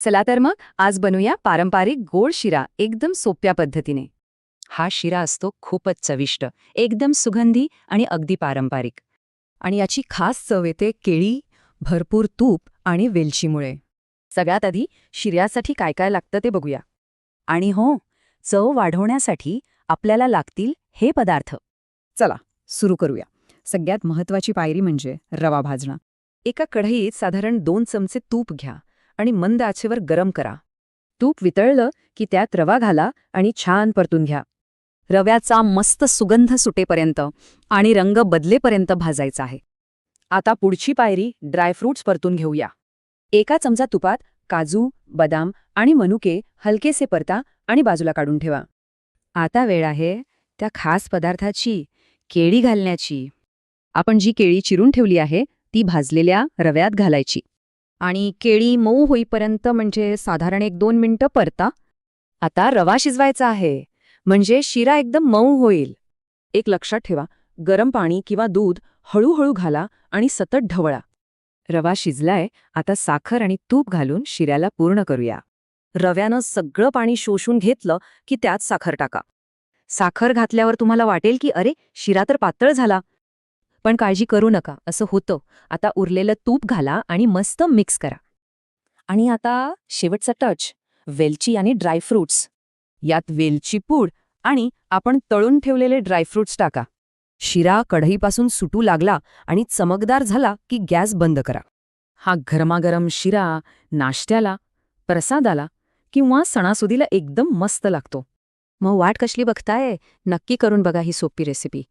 चला तर मग आज बनवूया पारंपरिक गोड शिरा एकदम सोप्या पद्धतीने. हा शिरा असतो खूपच चविष्ट, एकदम सुगंधी आणि अगदी पारंपरिक. आणि याची खास चव येते केळी, भरपूर तूप आणि वेलचीमुळे. सगळ्यात आधी शिऱ्यासाठी काय काय लागतं ते बघूया. आणि हो, चव वाढवण्यासाठी आपल्याला लागतील हे पदार्थ. चला सुरू करूया. सगळ्यात महत्वाची पायरी म्हणजे रवा भाजणं. एका कढईत साधारण 2 चमचे तूप घ्या आणि मंद आचेवर गरम करा. तूप वितळलं की त्यात रवा घाला आणि छान परतून घ्या. रव्याचा मस्त सुगंध सुटेपर्यंत आणि रंग बदलेपर्यंत भाजायचा आहे. आता पुढची पायरी ड्रायफ्रूट्स परतून घेऊया. एका चमचा तुपात काजू, बदाम आणि मनुके हलकेसे परता आणि बाजूला काढून ठेवा. आता वेळ आहे त्या खास पदार्थाची, केळी घालण्याची. आपण जी केळी चिरून ठेवली आहे ती भाजलेल्या रव्यात घालायची. आणि केळी मऊ होईपर्यंत म्हणजे साधारण 1-2 मिनिटं परता. आता रवा शिजवायचा आहे, म्हणजे शिरा एकदम मऊ होईल. एक लक्षात ठेवा, गरम पाणी किंवा दूध हळूहळू घाला आणि सतत ढवळा. रवा शिजलाय, आता साखर आणि तूप घालून शिऱ्याला पूर्ण करूया. रव्यानं सगळं पाणी शोषून घेतलं की त्यात साखर टाका. साखर घातल्यावर तुम्हाला वाटेल की अरे, शिरा तर पातळ झाला. पण काळजी करू नका, असं होतं. आता उरलेलं तूप घाला आणि मस्त मिक्स करा. आणि आता शेवटचा टच, वेलची आणि ड्रायफ्रूट्स. यात वेलची पूड आणि आपण तळून ठेवलेले ड्रायफ्रूट्स टाका. शिरा कढईपासून सुटू लागला आणि चमकदार झाला की गॅस बंद करा. हा गरमागरम शिरा नाश्त्याला, प्रसादाला किंवा सणासुदीला एकदम मस्त लागतो. मग वाट कसली बघताय? नक्की करून बघा ही सोपी रेसिपी.